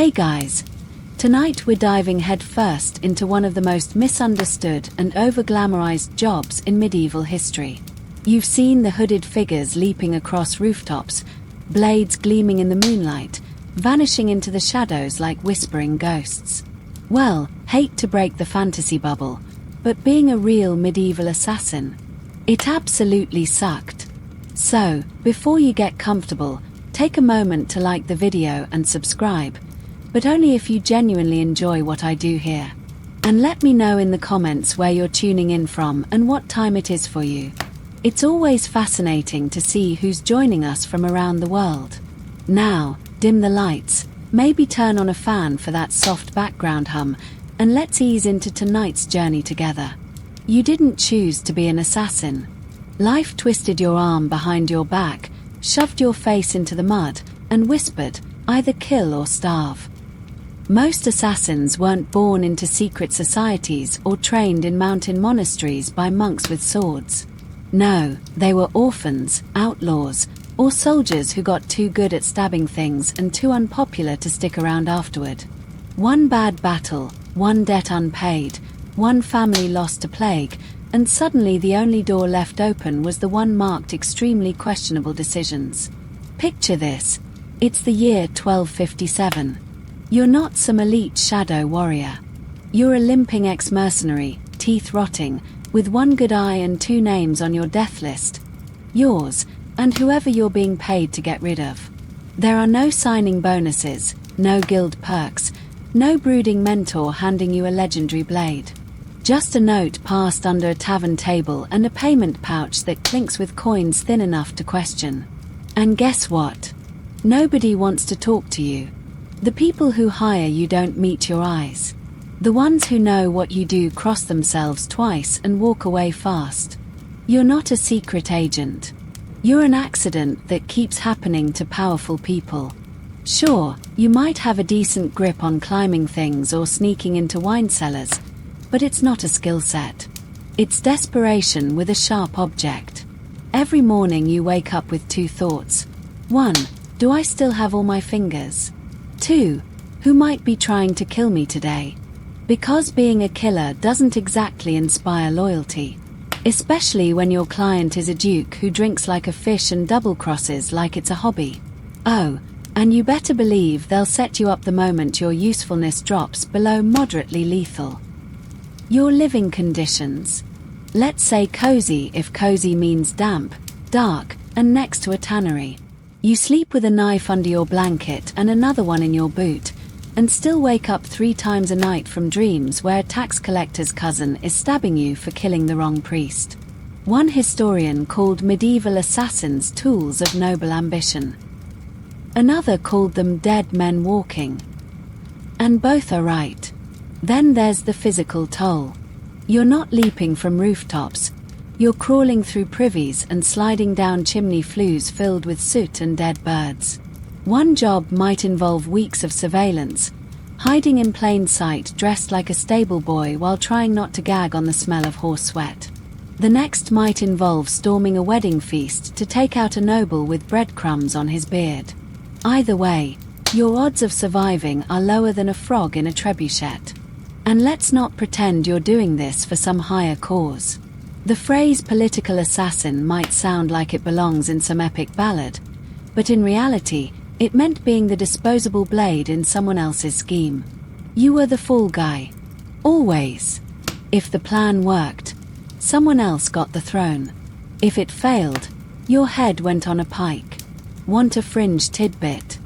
Hey guys! Tonight we're diving headfirst into one of the most misunderstood and over-glamorized jobs in medieval history. You've seen the hooded figures leaping across rooftops, blades gleaming in the moonlight, vanishing into the shadows like whispering ghosts. Well, hate to break the fantasy bubble, but being a real medieval assassin, it absolutely sucked. So, before you get comfortable, take a moment to like the video and subscribe, but only if you genuinely enjoy what I do here. And let me know in the comments where you're tuning in from and what time it is for you. It's always fascinating to see who's joining us from around the world. Now, dim the lights, maybe turn on a fan for that soft background hum, and let's ease into tonight's journey together. You didn't choose to be an assassin. Life twisted your arm behind your back, shoved your face into the mud, and whispered, either kill or starve. Most assassins weren't born into secret societies or trained in mountain monasteries by monks with swords. No, they were orphans, outlaws, or soldiers who got too good at stabbing things and too unpopular to stick around afterward. One bad battle, one debt unpaid, one family lost to plague, and suddenly the only door left open was the one marked extremely questionable decisions. Picture this. It's the year 1257. You're not some elite shadow warrior. You're a limping ex-mercenary, teeth rotting, with one good eye and two names on your death list. Yours, and whoever you're being paid to get rid of. There are no signing bonuses, no guild perks, no brooding mentor handing you a legendary blade. Just a note passed under a tavern table and a payment pouch that clinks with coins thin enough to question. And guess what? Nobody wants to talk to you. The people who hire you don't meet your eyes. The ones who know what you do cross themselves twice and walk away fast. You're not a secret agent. You're an accident that keeps happening to powerful people. Sure, you might have a decent grip on climbing things or sneaking into wine cellars, but it's not a skill set. It's desperation with a sharp object. Every morning you wake up with two thoughts. 1. Do I still have all my fingers? 2. Who might be trying to kill me today? Because being a killer doesn't exactly inspire loyalty. Especially when your client is a duke who drinks like a fish and double crosses like it's a hobby. Oh, and you better believe they'll set you up the moment your usefulness drops below moderately lethal. Your living conditions. Let's say cozy if cozy means damp, dark, and next to a tannery. You sleep with a knife under your blanket and another one in your boot, and still wake up 3 times a night from dreams where a tax collector's cousin is stabbing you for killing the wrong priest. One historian called medieval assassins tools of noble ambition. Another called them dead men walking. And both are right. Then there's the physical toll. You're not leaping from rooftops. You're crawling through privies and sliding down chimney flues filled with soot and dead birds. One job might involve weeks of surveillance, hiding in plain sight dressed like a stable boy while trying not to gag on the smell of horse sweat. The next might involve storming a wedding feast to take out a noble with breadcrumbs on his beard. Either way, your odds of surviving are lower than a frog in a trebuchet. And let's not pretend you're doing this for some higher cause. The phrase political assassin might sound like it belongs in some epic ballad, but in reality, it meant being the disposable blade in someone else's scheme. You were the fall guy. Always. If the plan worked, someone else got the throne. If it failed, your head went on a pike. Want a fringe tidbit?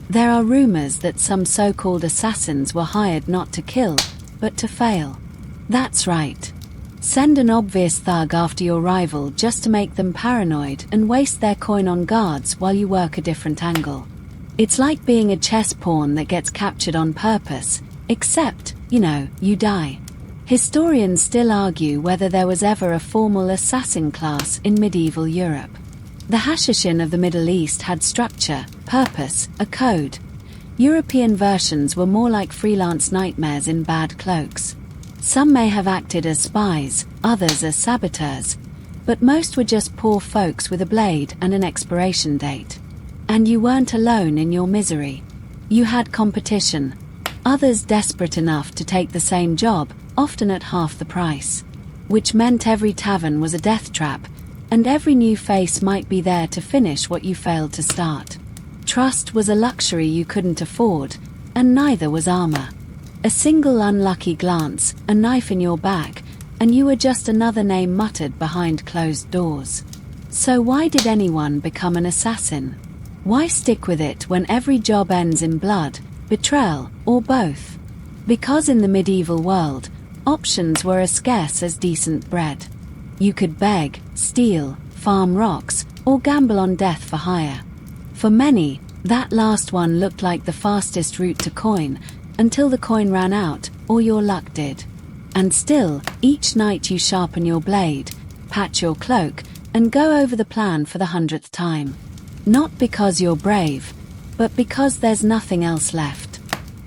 There are rumors that some so-called assassins were hired not to kill, but to fail. That's right. Send an obvious thug after your rival just to make them paranoid and waste their coin on guards while you work a different angle. It's like being a chess pawn that gets captured on purpose, except, you die. Historians still argue whether there was ever a formal assassin class in medieval Europe. The Hashishin of the Middle East had structure, purpose, a code. European versions were more like freelance nightmares in bad cloaks. Some may have acted as spies, others as saboteurs, but most were just poor folks with a blade and an expiration date. And you weren't alone in your misery. You had competition. Others desperate enough to take the same job, often at half the price. Which meant every tavern was a death trap, and every new face might be there to finish what you failed to start. Trust was a luxury you couldn't afford, and neither was armor. A single unlucky glance, a knife in your back, and you were just another name muttered behind closed doors. So why did anyone become an assassin? Why stick with it when every job ends in blood, betrayal, or both? Because in the medieval world, options were as scarce as decent bread. You could beg, steal, farm rocks, or gamble on death for hire. For many, that last one looked like the fastest route to coin, until the coin ran out, or your luck did. And still, each night you sharpen your blade, patch your cloak, and go over the plan for the 100th time. Not because you're brave, but because there's nothing else left.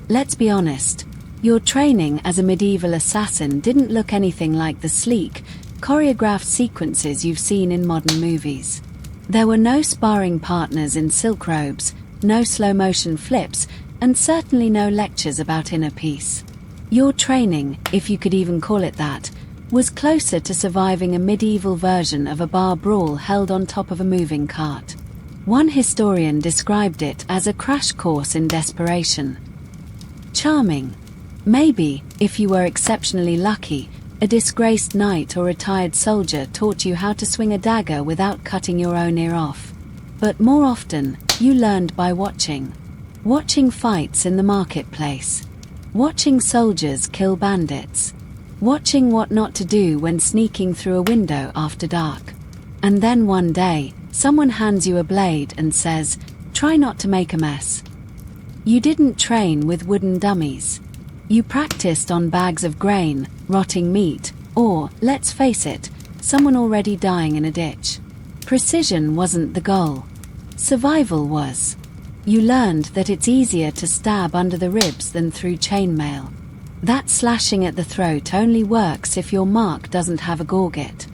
Let's be honest, your training as a medieval assassin didn't look anything like the sleek, choreographed sequences you've seen in modern movies. There were no sparring partners in silk robes, no slow-motion flips, and certainly no lectures about inner peace. Your training, if you could even call it that, was closer to surviving a medieval version of a bar brawl held on top of a moving cart. One historian described it as a crash course in desperation. Charming. Maybe, if you were exceptionally lucky, a disgraced knight or retired soldier taught you how to swing a dagger without cutting your own ear off. But more often, you learned by watching. Watching fights in the marketplace. Watching soldiers kill bandits. Watching what not to do when sneaking through a window after dark. And then one day, someone hands you a blade and says, "Try not to make a mess." You didn't train with wooden dummies. You practiced on bags of grain, rotting meat, or, let's face it, someone already dying in a ditch. Precision wasn't the goal. Survival was. You learned that it's easier to stab under the ribs than through chainmail. That slashing at the throat only works if your mark doesn't have a gorget.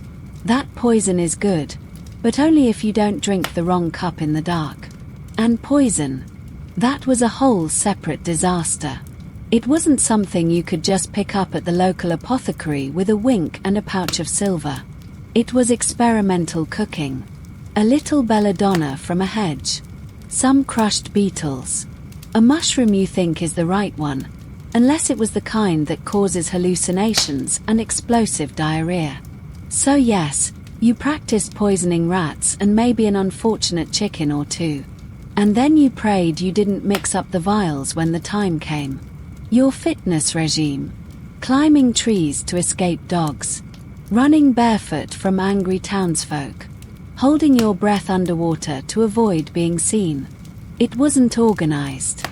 That poison is good, but only if you don't drink the wrong cup in the dark. And poison. That was a whole separate disaster. It wasn't something you could just pick up at the local apothecary with a wink and a pouch of silver. It was experimental cooking. A little belladonna from a hedge. Some crushed beetles. A mushroom you think is the right one, unless it was the kind that causes hallucinations and explosive diarrhea. So yes, you practiced poisoning rats and maybe an unfortunate chicken or two. And then you prayed you didn't mix up the vials when the time came. Your fitness regime. Climbing trees to escape dogs. Running barefoot from angry townsfolk. Holding your breath underwater to avoid being seen. It wasn't organized.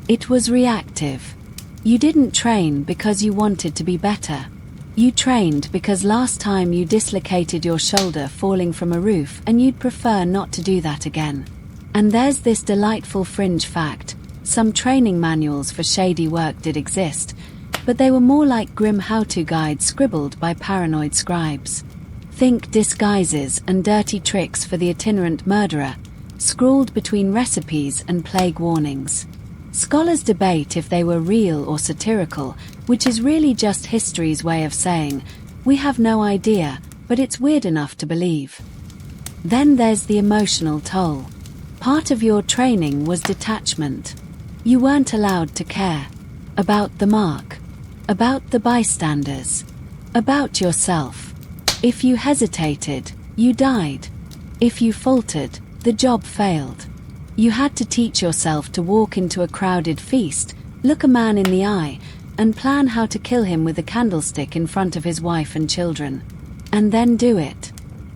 It was reactive. You didn't train because you wanted to be better. You trained because last time you dislocated your shoulder falling from a roof and you'd prefer not to do that again. And there's this delightful fringe fact. Some training manuals for shady work did exist, but they were more like grim how-to guides scribbled by paranoid scribes. Think disguises and dirty tricks for the itinerant murderer, scrawled between recipes and plague warnings. Scholars debate if they were real or satirical, which is really just history's way of saying, we have no idea, but it's weird enough to believe. Then there's the emotional toll. Part of your training was detachment. You weren't allowed to care. About the mark. About the bystanders. About yourself. If you hesitated, you died. If you faltered, the job failed. You had to teach yourself to walk into a crowded feast, look a man in the eye, and plan how to kill him with a candlestick in front of his wife and children. And then do it.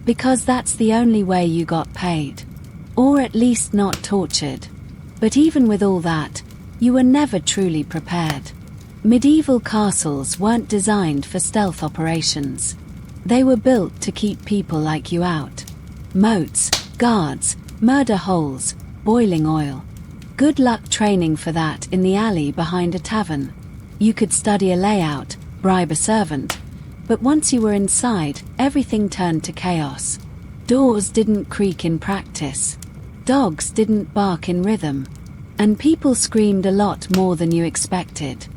Because that's the only way you got paid. Or at least not tortured. But even with all that, you were never truly prepared. Medieval castles weren't designed for stealth operations. They were built to keep people like you out. Moats, guards, murder holes, boiling oil. Good luck training for that in the alley behind a tavern. You could study a layout, bribe a servant, but once you were inside, everything turned to chaos. Doors didn't creak in practice. Dogs didn't bark in rhythm. And people screamed a lot more than you expected.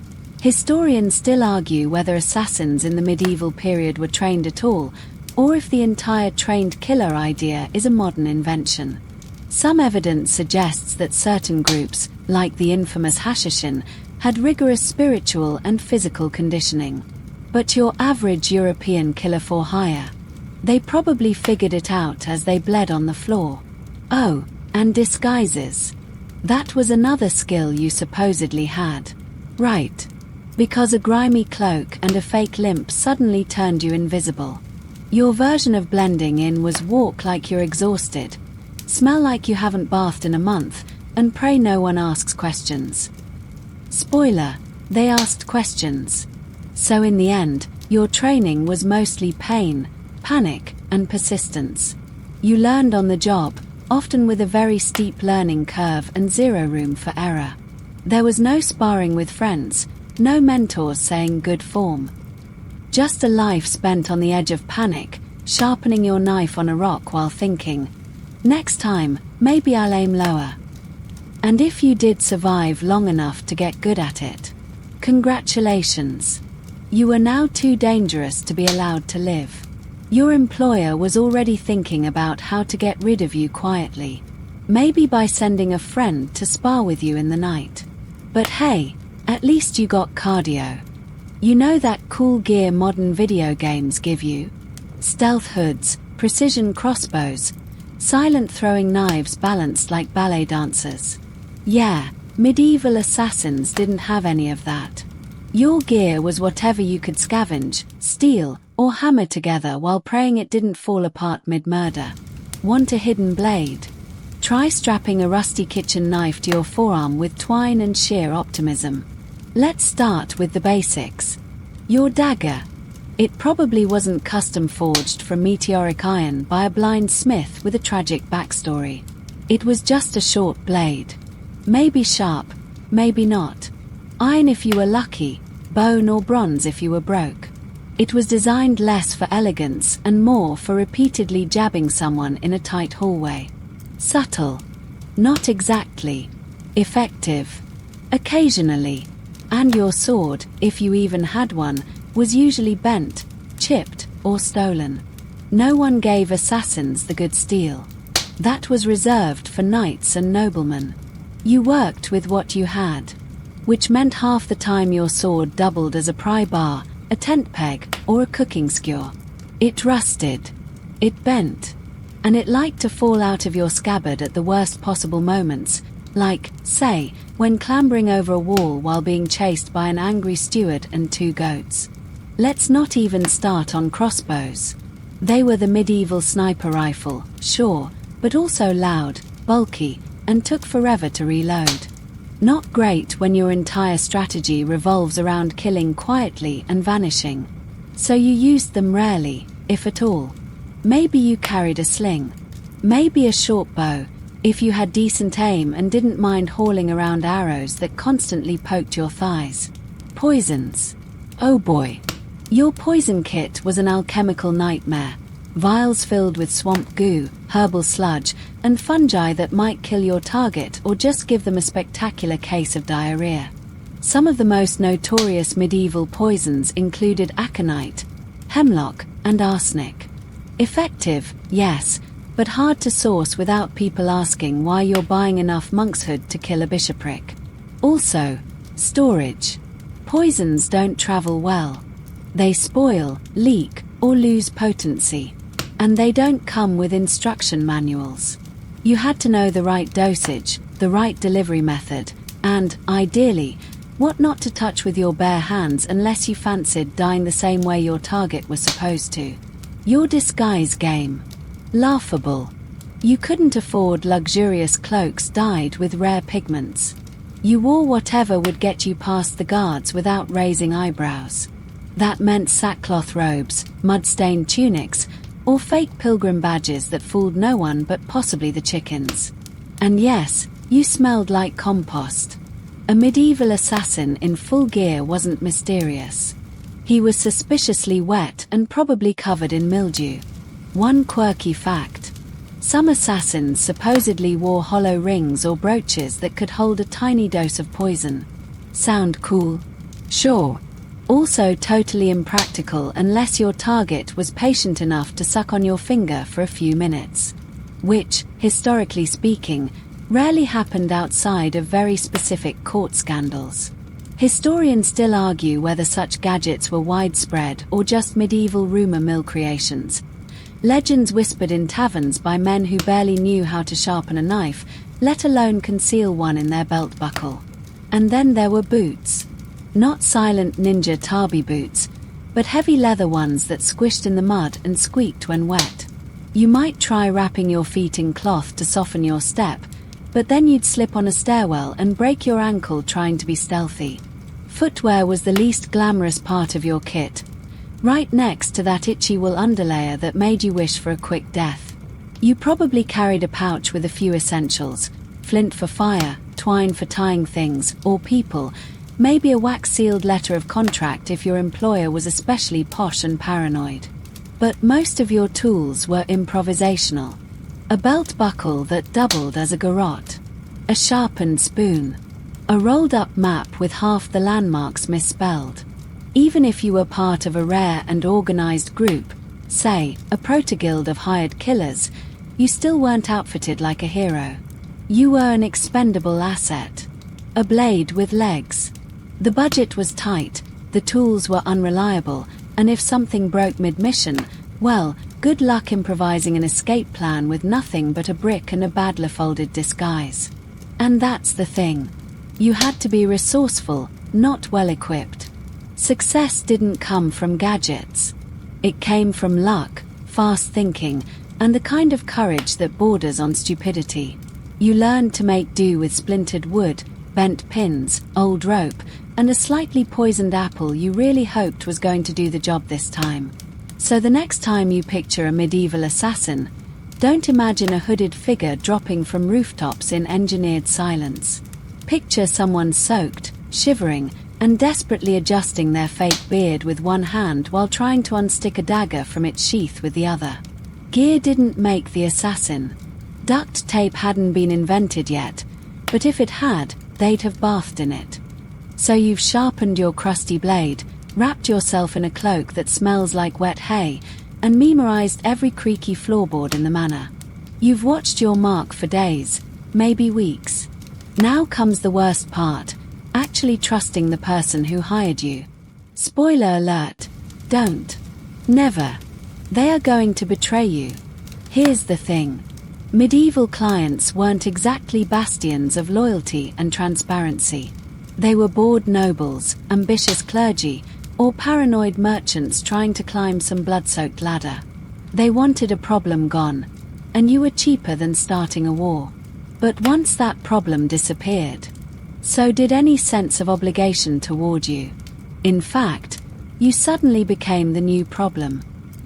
Historians still argue whether assassins in the medieval period were trained at all, or if the entire trained killer idea is a modern invention. Some evidence suggests that certain groups, like the infamous Hashishin, had rigorous spiritual and physical conditioning. But your average European killer for hire? They probably figured it out as they bled on the floor. Oh, and disguises. That was another skill you supposedly had. Right. Because a grimy cloak and a fake limp suddenly turned you invisible. Your version of blending in was walk like you're exhausted, smell like you haven't bathed in a month, and pray no one asks questions. Spoiler, they asked questions. So in the end, your training was mostly pain, panic, and persistence. You learned on the job, often with a very steep learning curve and zero room for error. There was no sparring with friends, no mentors saying good form. Just a life spent on the edge of panic, sharpening your knife on a rock while thinking, next time, maybe I'll aim lower. And if you did survive long enough to get good at it, congratulations. You were now too dangerous to be allowed to live. Your employer was already thinking about how to get rid of you quietly, maybe by sending a friend to spar with you in the night. But hey, at least you got cardio. You know that cool gear modern video games give you? Stealth hoods, precision crossbows, silent throwing knives balanced like ballet dancers. Yeah, medieval assassins didn't have any of that. Your gear was whatever you could scavenge, steal, or hammer together while praying it didn't fall apart mid-murder. Want a hidden blade? Try strapping a rusty kitchen knife to your forearm with twine and sheer optimism. Let's start with the basics. Your dagger. It probably wasn't custom forged from meteoric iron by a blind smith with a tragic backstory. It was just a short blade. Maybe sharp, maybe not. Iron if you were lucky, bone or bronze if you were broke. It was designed less for elegance and more for repeatedly jabbing someone in a tight hallway. Subtle. Not exactly. Effective. Occasionally. And your sword, if you even had one, was usually bent, chipped, or stolen. No one gave assassins the good steel. That was reserved for knights and noblemen. You worked with what you had, which meant half the time your sword doubled as a pry bar, a tent peg, or a cooking skewer. It rusted. It bent. And it liked to fall out of your scabbard at the worst possible moments, like, say, when clambering over a wall while being chased by an angry steward and 2 goats. Let's not even start on crossbows. They were the medieval sniper rifle, sure, but also loud, bulky, and took forever to reload. Not great when your entire strategy revolves around killing quietly and vanishing. So you used them rarely, if at all. Maybe you carried a sling. Maybe a short bow, if you had decent aim and didn't mind hauling around arrows that constantly poked your thighs. Poisons. Oh boy. Your poison kit was an alchemical nightmare. Vials filled with swamp goo, herbal sludge, and fungi that might kill your target or just give them a spectacular case of diarrhea. Some of the most notorious medieval poisons included aconite, hemlock, and arsenic. Effective, yes, but hard to source without people asking why you're buying enough monkshood to kill a bishopric. Also, storage. Poisons don't travel well. They spoil, leak, or lose potency. And they don't come with instruction manuals. You had to know the right dosage, the right delivery method, and, ideally, what not to touch with your bare hands unless you fancied dying the same way your target was supposed to. Your disguise game. Laughable. You couldn't afford luxurious cloaks dyed with rare pigments. You wore whatever would get you past the guards without raising eyebrows. That meant sackcloth robes, mud-stained tunics, or fake pilgrim badges that fooled no one but possibly the chickens. And yes, you smelled like compost. A medieval assassin in full gear wasn't mysterious. He was suspiciously wet and probably covered in mildew. One quirky fact. Some assassins supposedly wore hollow rings or brooches that could hold a tiny dose of poison. Sound cool? Sure. Also totally impractical unless your target was patient enough to suck on your finger for a few minutes. Which, historically speaking, rarely happened outside of very specific court scandals. Historians still argue whether such gadgets were widespread or just medieval rumor mill creations. Legends whispered in taverns by men who barely knew how to sharpen a knife, let alone conceal one in their belt buckle. And then there were boots. Not silent ninja tabi boots, but heavy leather ones that squished in the mud and squeaked when wet. You might try wrapping your feet in cloth to soften your step, but then you'd slip on a stairwell and break your ankle trying to be stealthy. Footwear was the least glamorous part of your kit, right next to that itchy wool underlayer that made you wish for a quick death. You probably carried a pouch with a few essentials: flint for fire, twine for tying things or people, maybe a wax-sealed letter of contract if your employer was especially posh and paranoid. But most of your tools were improvisational. A belt buckle that doubled as a garrote, a sharpened spoon, a rolled-up map with half the landmarks misspelled. Even if you were part of a rare and organized group, say, a proto-guild of hired killers, you still weren't outfitted like a hero. You were an expendable asset. A blade with legs. The budget was tight, the tools were unreliable, and if something broke mid-mission, well, good luck improvising an escape plan with nothing but a brick and a badly folded disguise. And that's the thing. You had to be resourceful, not well-equipped. Success didn't come from gadgets. It came from luck, fast thinking, and the kind of courage that borders on stupidity. You learned to make do with splintered wood, bent pins, old rope, and a slightly poisoned apple you really hoped was going to do the job this time. So the next time you picture a medieval assassin, don't imagine a hooded figure dropping from rooftops in engineered silence. Picture someone soaked, shivering, and desperately adjusting their fake beard with one hand while trying to unstick a dagger from its sheath with the other. Gear didn't make the assassin. Duct tape hadn't been invented yet, but if it had, they'd have bathed in it. So you've sharpened your crusty blade, wrapped yourself in a cloak that smells like wet hay, and memorized every creaky floorboard in the manor. You've watched your mark for days, maybe weeks. Now comes the worst part, actually trusting the person who hired you. Spoiler alert, don't. Never. They are going to betray you. Here's the thing. Medieval clients weren't exactly bastions of loyalty and transparency. They were bored nobles, ambitious clergy, or paranoid merchants trying to climb some blood-soaked ladder. They wanted a problem gone, and you were cheaper than starting a war. But once that problem disappeared, so did any sense of obligation toward you. In fact, you suddenly became the new problem.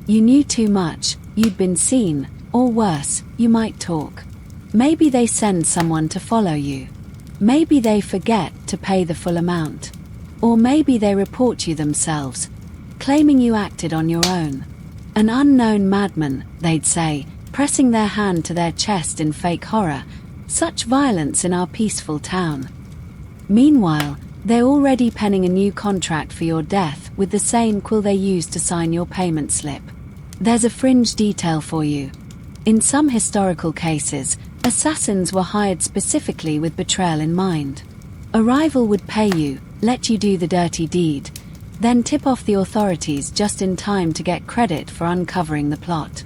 You knew too much, you'd been seen, or worse, you might talk. Maybe they send someone to follow you. Maybe they forget to pay the full amount. Or maybe they report you themselves, claiming you acted on your own. An unknown madman, they'd say, pressing their hand to their chest in fake horror. Such violence in our peaceful town. Meanwhile, they're already penning a new contract for your death with the same quill they used to sign your payment slip. There's a fringe detail for you. In some historical cases, assassins were hired specifically with betrayal in mind. A rival would pay you, let you do the dirty deed, then tip off the authorities just in time to get credit for uncovering the plot.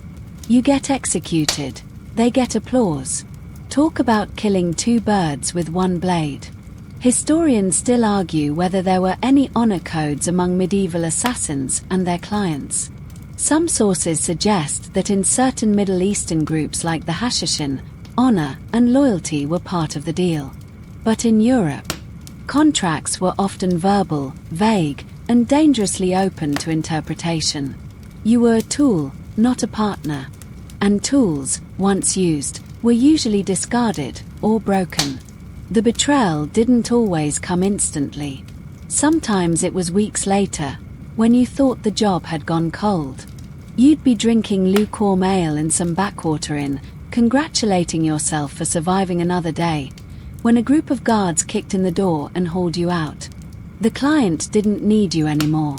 You get executed, they get applause. Talk about killing two birds with one blade. Historians still argue whether there were any honor codes among medieval assassins and their clients. Some sources suggest that in certain Middle Eastern groups like the Hashishin, honor and loyalty were part of the deal. But in Europe, contracts were often verbal, vague, and dangerously open to interpretation. You were a tool, not a partner. And tools, once used, were usually discarded or broken. The betrayal didn't always come instantly. Sometimes it was weeks later, when you thought the job had gone cold. You'd be drinking lukewarm ale in some backwater inn, congratulating yourself for surviving another day, when a group of guards kicked in the door and hauled you out. The client didn't need you anymore.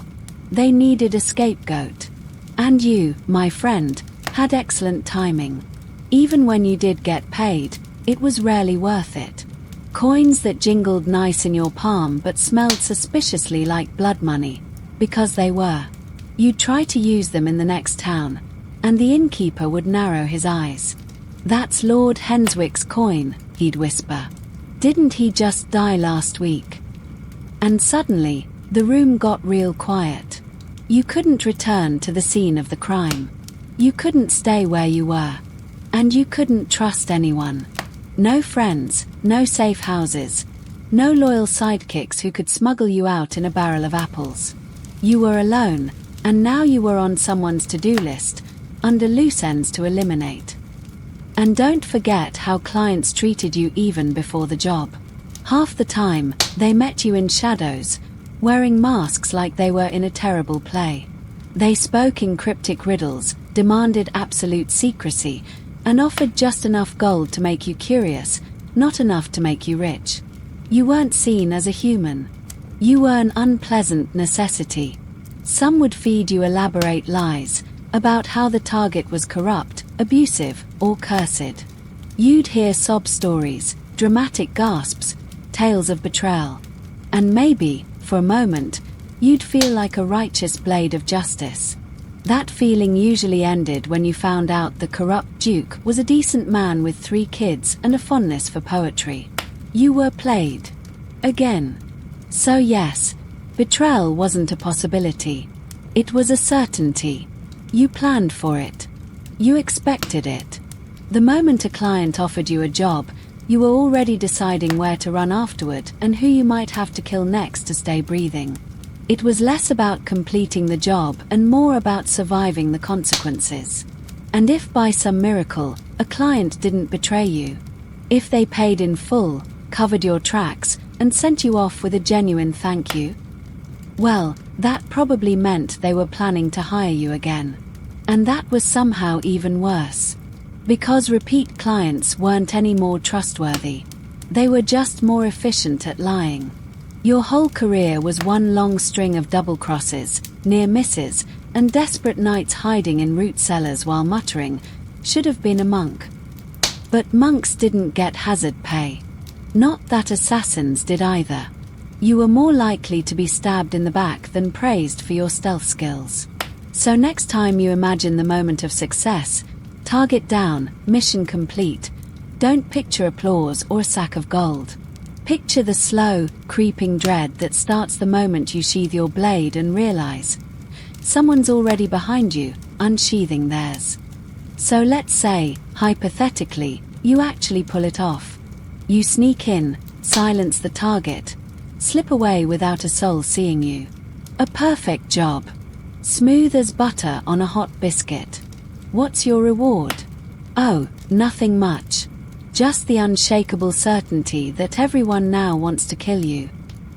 They needed a scapegoat. And you, my friend, had excellent timing. Even when you did get paid, it was rarely worth it. Coins that jingled nice in your palm but smelled suspiciously like blood money, because they were. You'd try to use them in the next town, and the innkeeper would narrow his eyes. "That's Lord Henswick's coin," he'd whisper. "Didn't he just die last week?" And suddenly, the room got real quiet. You couldn't return to the scene of the crime. You couldn't stay where you were. And you couldn't trust anyone. No friends, no safe houses, no loyal sidekicks who could smuggle you out in a barrel of apples. You were alone, and now you were on someone's to-do list, under loose ends to eliminate. And don't forget how clients treated you even before the job. Half the time, they met you in shadows, wearing masks like they were in a terrible play. They spoke in cryptic riddles, demanded absolute secrecy, and offered just enough gold to make you curious, not enough to make you rich. You weren't seen as a human. You were an unpleasant necessity. Some would feed you elaborate lies about how the target was corrupt, abusive, or cursed. You'd hear sob stories, dramatic gasps, tales of betrayal. And maybe, for a moment, you'd feel like a righteous blade of justice. That feeling usually ended when you found out the corrupt duke was a decent man with 3 kids and a fondness for poetry. You were played. Again. So yes, betrayal wasn't a possibility. It was a certainty. You planned for it. You expected it. The moment a client offered you a job, you were already deciding where to run afterward and who you might have to kill next to stay breathing. It was less about completing the job and more about surviving the consequences. And if by some miracle, a client didn't betray you, if they paid in full, covered your tracks, and sent you off with a genuine thank you, well, that probably meant they were planning to hire you again. And that was somehow even worse. Because repeat clients weren't any more trustworthy. They were just more efficient at lying. Your whole career was one long string of double crosses, near misses, and desperate nights hiding in root cellars while muttering, "Should have been a monk." But monks didn't get hazard pay. Not that assassins did either. You were more likely to be stabbed in the back than praised for your stealth skills. So next time you imagine the moment of success, target down, mission complete, don't picture applause or a sack of gold. Picture the slow, creeping dread that starts the moment you sheathe your blade and realize someone's already behind you, unsheathing theirs. So let's say, hypothetically, you actually pull it off. You sneak in, silence the target, slip away without a soul seeing you. A perfect job. Smooth as butter on a hot biscuit. What's your reward? Oh, nothing much. Just the unshakable certainty that everyone now wants to kill you.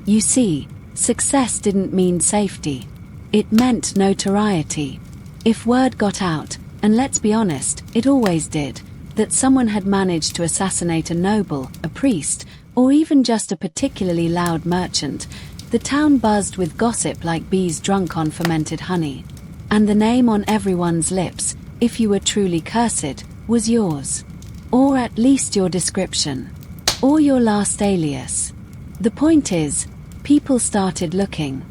You see, success didn't mean safety. It meant notoriety. If word got out, and let's be honest, it always did, that someone had managed to assassinate a noble, a priest, or even just a particularly loud merchant, the town buzzed with gossip like bees drunk on fermented honey. And the name on everyone's lips, if you were truly cursed, was yours. Or at least your description. Or your last alias. The point is, people started looking.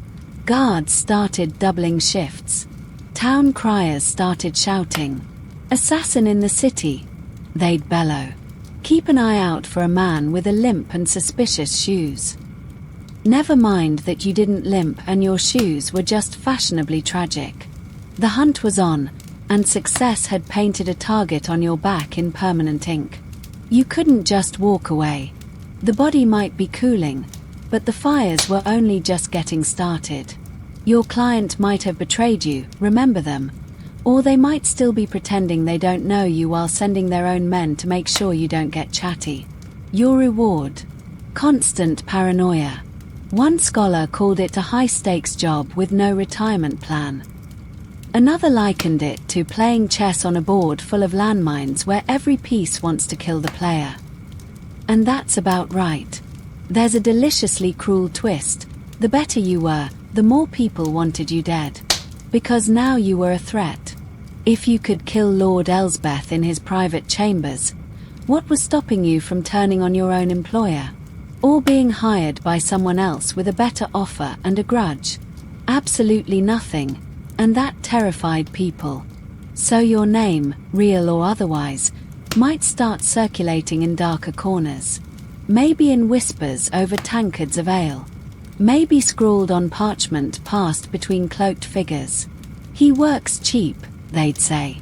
Guards started doubling shifts. Town criers started shouting, "Assassin in the city!" They'd bellow. Keep an eye out for a man with a limp and suspicious shoes. Never mind that you didn't limp and your shoes were just fashionably tragic. The hunt was on, and success had painted a target on your back in permanent ink. You couldn't just walk away. The body might be cooling, but the fires were only just getting started. Your client might have betrayed you, remember them, or they might still be pretending they don't know you while sending their own men to make sure you don't get chatty. Your reward? Constant paranoia. One scholar called it a high-stakes job with no retirement plan. Another likened it to playing chess on a board full of landmines where every piece wants to kill the player. And that's about right. There's a deliciously cruel twist. The better you were, the more people wanted you dead. Because now you were a threat. If you could kill Lord Elsbeth in his private chambers, what was stopping you from turning on your own employer? Or being hired by someone else with a better offer and a grudge? Absolutely nothing. And that terrified people. So your name, real or otherwise, might start circulating in darker corners. Maybe in whispers over tankards of ale. Maybe scrawled on parchment passed between cloaked figures. He works cheap, they'd say.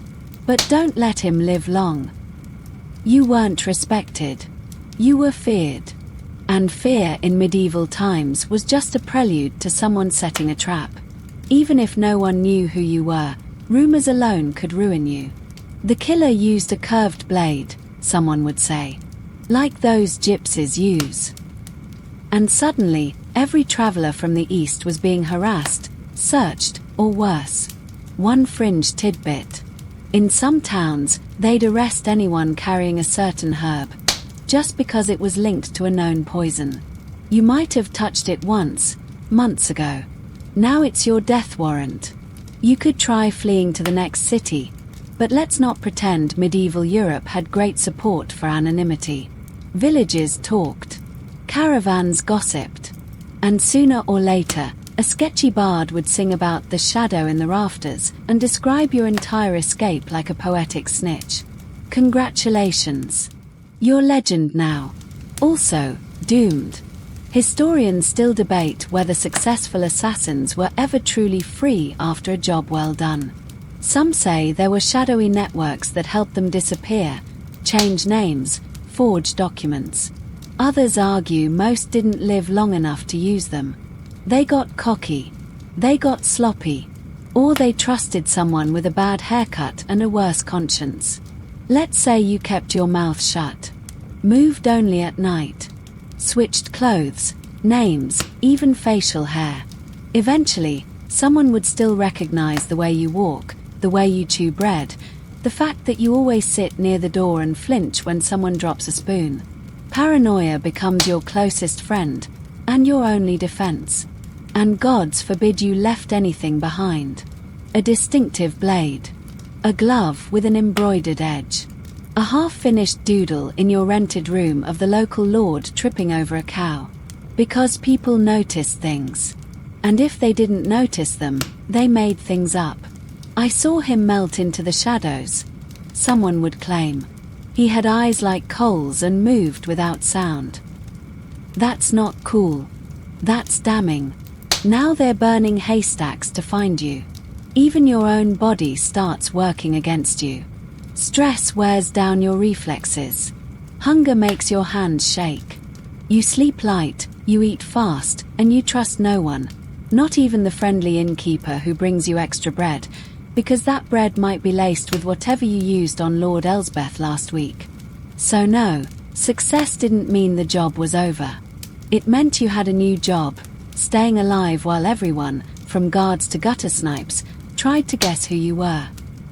But don't let him live long. You weren't respected. You were feared. And fear in medieval times was just a prelude to someone setting a trap. Even if no one knew who you were, rumors alone could ruin you. The killer used a curved blade, someone would say. Like those gypsies use. And suddenly, every traveler from the east was being harassed, searched, or worse. One fringe tidbit. In some towns, they'd arrest anyone carrying a certain herb, just because it was linked to a known poison. You might have touched it once, months ago. Now it's your death warrant. You could try fleeing to the next city, but let's not pretend medieval Europe had great support for anonymity. Villages talked. Caravans gossiped. And sooner or later, a sketchy bard would sing about the shadow in the rafters and describe your entire escape like a poetic snitch. Congratulations. You're legend now. Also, doomed. Historians still debate whether successful assassins were ever truly free after a job well done. Some say there were shadowy networks that helped them disappear, change names, forge documents. Others argue most didn't live long enough to use them. They got cocky. They got sloppy. Or they trusted someone with a bad haircut and a worse conscience. Let's say you kept your mouth shut. Moved only at night. Switched clothes, names, even facial hair. Eventually, someone would still recognize the way you walk, the way you chew bread, the fact that you always sit near the door and flinch when someone drops a spoon. Paranoia becomes your closest friend, and your only defense. And gods forbid you left anything behind. A distinctive blade. A glove with an embroidered edge. A half-finished doodle in your rented room of the local lord tripping over a cow. Because people notice things. And if they didn't notice them, they made things up. I saw him melt into the shadows, someone would claim. He had eyes like coals and moved without sound. That's not cool. That's damning. Now they're burning haystacks to find you. Even your own body starts working against you. Stress wears down your reflexes. Hunger makes your hands shake. You sleep light, you eat fast, and you trust no one. Not even the friendly innkeeper who brings you extra bread, because that bread might be laced with whatever you used on Lord Elsbeth last week. So no, success didn't mean the job was over. It meant you had a new job, staying alive while everyone, from guards to gutter snipes, tried to guess who you were.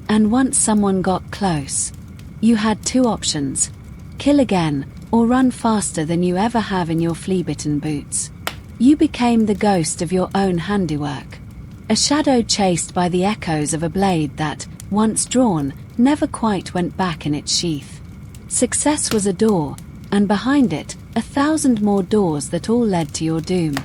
And once someone got close, you had two options: kill again, or run faster than you ever have in your flea-bitten boots. You became the ghost of your own handiwork. A shadow chased by the echoes of a blade that, once drawn, never quite went back in its sheath. Success was a door, and behind it, 1,000 more doors that all led to your doom.